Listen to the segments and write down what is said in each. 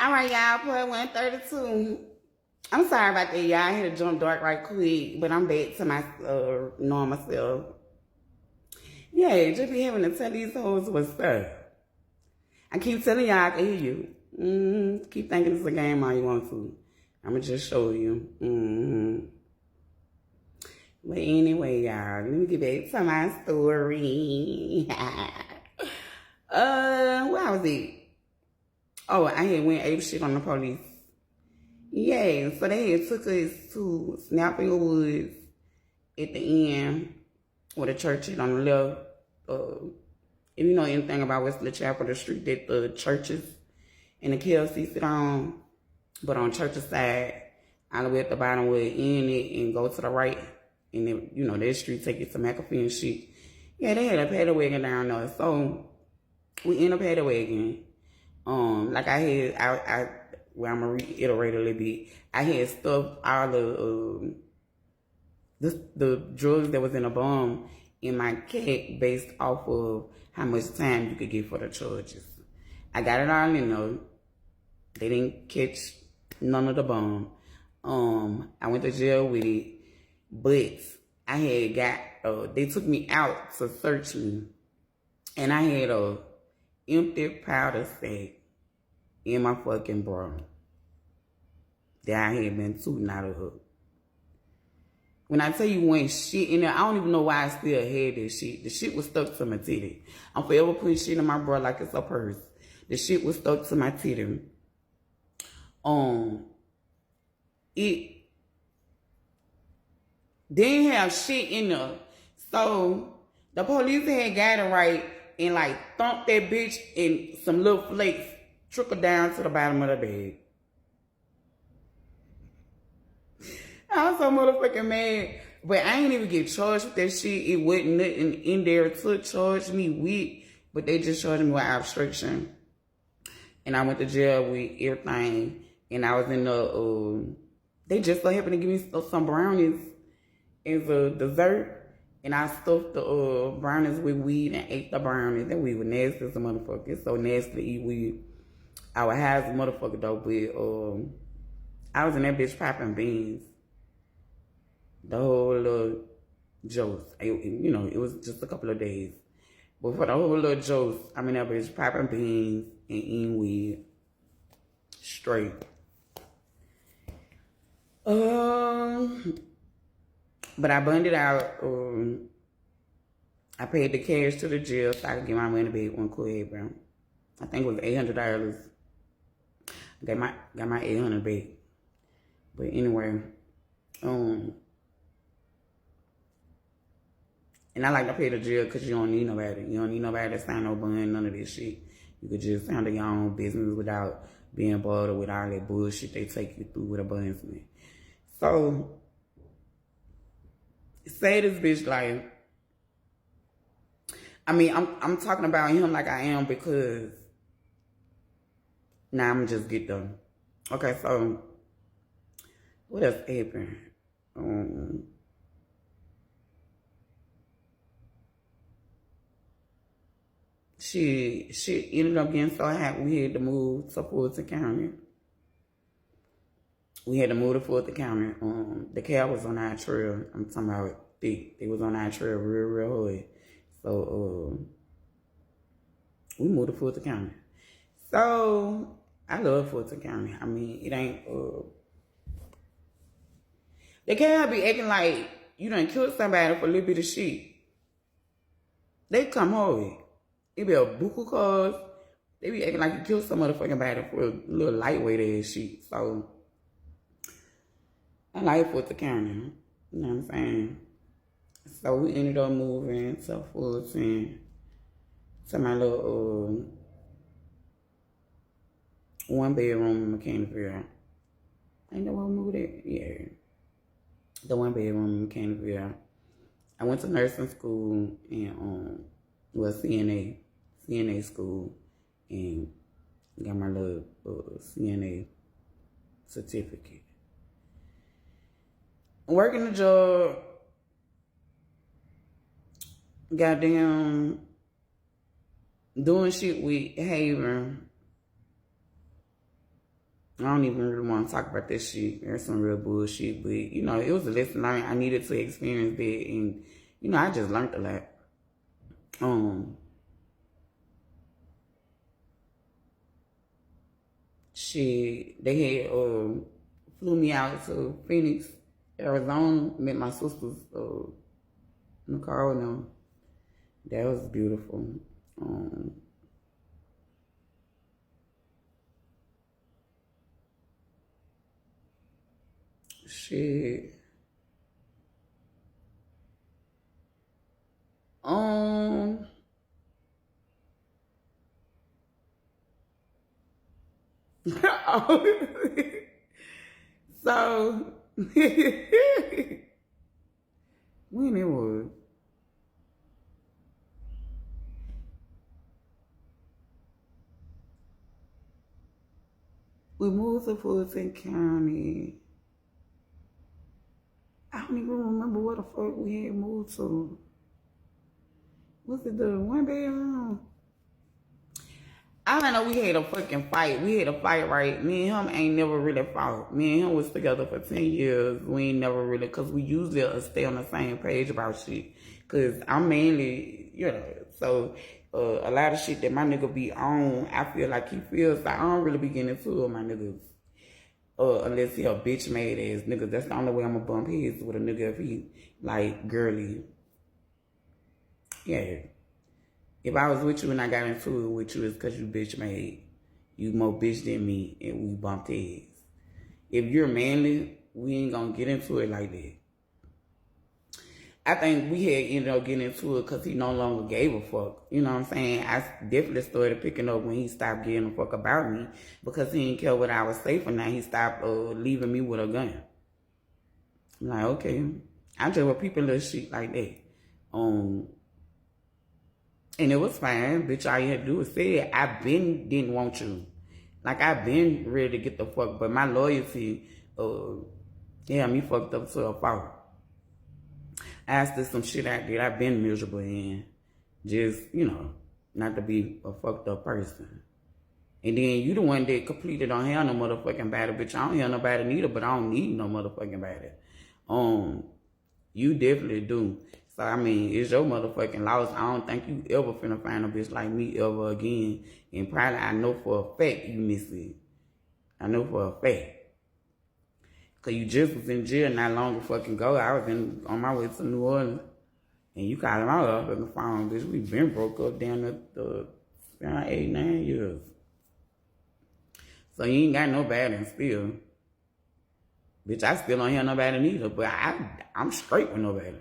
All right, y'all, part 132. I'm sorry about that, y'all. I had to jump dark right quick, but I'm back to my normal self. Yeah, just be having to tell these hoes what's up. I keep telling y'all I can hear you. Keep thinking it's a game all you want to. I'm going to just show you. But anyway, y'all, let me get back to my story. Where was it? Oh, I had went ape shit on the police. Yeah, so they had took us to Snapping Woods at the end where the church is on the left. If you know anything about Wesley Chapel, the street that the churches and the KLC sit on, but on church's side, all the way at the bottom where it end it and go to the right, and then, you know, that street take it to McAfee and shit. Yeah, they had a paddy wagon down there, so we in a paddy wagon. Like I had, well, I'm gonna reiterate a little bit. I had stuffed all the drugs that was in a bomb in my cat based off of how much time you could get for the charges. I got it all in there. They didn't catch none of the bomb. I went to jail with it, but I had got, they took me out to search me, and I had a empty powder sack in my fucking bra that I had been tooting out of her. When I tell you when shit in there, I don't even know why I still had this shit. The shit was stuck to my titty. I'm forever putting shit in my bra like it's a purse. The shit was stuck to my titty. It didn't have shit in there. So the police had got it right and like thumped that bitch and some little flakes trickled down to the bottom of the bag. I was so motherfucking mad. But I ain't even get charged with that shit. It wasn't nothing in there to charge me with. But they just charged me with obstruction. And I went to jail with everything. And I was in the, they just so happened to give me some brownies as a dessert. And I stuffed the brownies with weed and ate the brownies. That weed was nasty as a motherfucker. It's so nasty to eat weed. I was high as a motherfucker though, but I was in that bitch popping beans. The whole little jokes. You know, it was just a couple of days. But for the whole little jokes, I'm in that bitch popping beans and eating weed. Straight. But I bundled out. I paid the cash to the jail so I could get my money back one quick, bro. I think it was $800. Got my $800 back. But anyway, and I like to pay the jail because you don't need nobody. You don't need nobody to sign no bond, none of this shit. You could just handle your own business without being bothered with all that bullshit they take you through with a bondsman. So, say this bitch like, I mean, I'm talking about him like I am because now I'm just get done. Okay, so what else happened? She ended up getting so hot we had to move to Fulton County. We had to move to Fulton County. The cab was on our trail. I'm talking about thick. They was on our trail real hard. So we moved to Fulton County. So I love Fulton County. I mean, it ain't they can't be acting like you done killed somebody for a little bit of shit. They come hard. It be a buku cause they be acting like you killed some motherfucking body for a little lightweight ass shit. So I like Fulton County. You know what I'm saying? So we ended up moving to Fulton, to my little one bedroom in Mechanicsville. Ain't that where we moved at? Yeah. The one bedroom in Mechanicsville. I went to nursing school and CNA school, and got my little CNA certificate. Working the job, goddamn, doing shit with Haven. I don't even really want to talk about that shit. There's some real bullshit, but you know, it was a lesson learned. I needed to experience that, and you know, I just learned a lot. Shit, they had flew me out to Phoenix, Arizona, met my sisters, Nicole and them. That was beautiful. Shit. So when it was, we moved to Fulton County. I don't even remember what the fuck we had moved to. Was it the one bedroom? I don't know, we had a fucking fight. We had a fight, right? Me and him ain't never really fought. Me and him was together for 10 years. We ain't never really, because we usually stay on the same page about shit. Because I'm mainly, you know, so a lot of shit that my nigga be on, I feel like he feels like I don't really be getting into it with my niggas. Unless he a bitch made ass nigga. That's the only way I'm gonna bump heads with a nigga if he, like, girly. Yeah. If I was with you and I got into it with you, it's because you bitch made. You more bitch than me, and we bumped heads. If you're manly, we ain't gonna get into it like that. I think we had ended up getting into it because he no longer gave a fuck. You know what I'm saying? I definitely started picking up when he stopped giving a fuck about me because he didn't care what I was saying for now. He stopped leaving me with a gun. I'm like, okay. I just with people little shit like that. And it was fine. Bitch, all you had to do was say it. I didn't want you. Like, I been ready to get the fuck, but my loyalty, me fucked up to a fault. I asked this some shit I did. I've been miserable in. Just, you know, not to be a fucked up person. And then you the one that completely don't have no motherfucking body, bitch. I don't have nobody neither, but I don't need no motherfucking body. You definitely do. So, I mean, it's your motherfucking loss. I don't think you ever finna find a bitch like me ever again. And probably I know for a fact you miss it. I know for a fact. Because you just was in jail not long fucking ago. I was on my way to New Orleans. And you called my up on the phone, bitch. We been broke up down the 8, 9 years. So you ain't got no bad and still. Bitch, I still don't hear nobody neither. But I'm straight with nobody.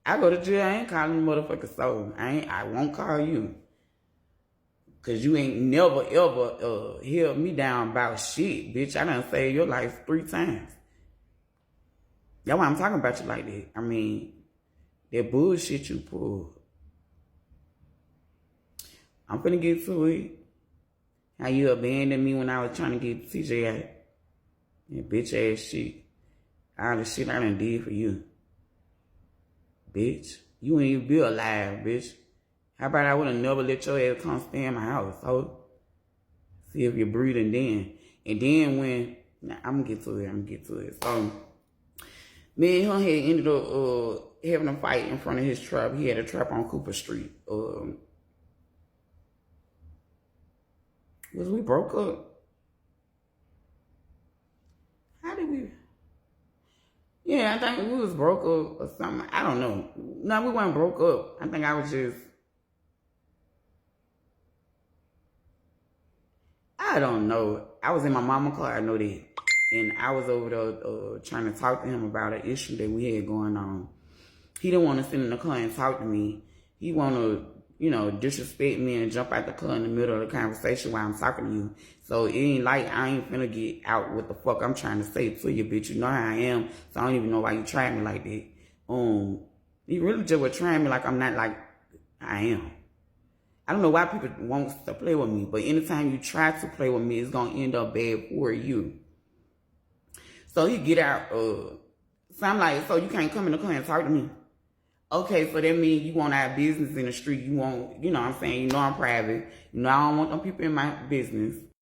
I go to jail, I ain't calling the motherfucking soul. I won't call you. Cause you ain't never ever held me down about shit, bitch. I done saved your life 3 times. That's why I'm talking about you like that. I mean, that bullshit you pulled. I'm finna get to it. How you abandoned me when I was trying to get TJ out. That bitch ass shit. All the shit I done did for you. Bitch, you ain't even be alive, bitch. How about I would've never let your ass come stay in my house, ho? See if you're breathing then. And then when, I'm gonna get to it. So, me and him had ended up having a fight in front of his trap. He had a trap on Cooper Street. Was we broke up? How did we? Yeah, I think we was broke up or something. I don't know. No, we weren't broke up. I think I was just... I don't know. I was in my mama's car, I know that. And I was over there trying to talk to him about an issue that we had going on. He didn't want to sit in the car and talk to me. He want to, you know, disrespect me and jump out the car in the middle of the conversation while I'm talking to you. So it ain't like I ain't finna get out what the fuck I'm trying to say to you, bitch. You know how I am, so I don't even know why you trying me like that. He really just was trying me like I'm not like I am. I don't know why people want to play with me, but anytime you try to play with me, it's gonna end up bad for you. So he get out, so I'm like, so you can't come in the car and talk to me? Okay, so that means you want our business in the street. You want, you know what I'm saying? You know I'm private. You know I don't want them people in my business.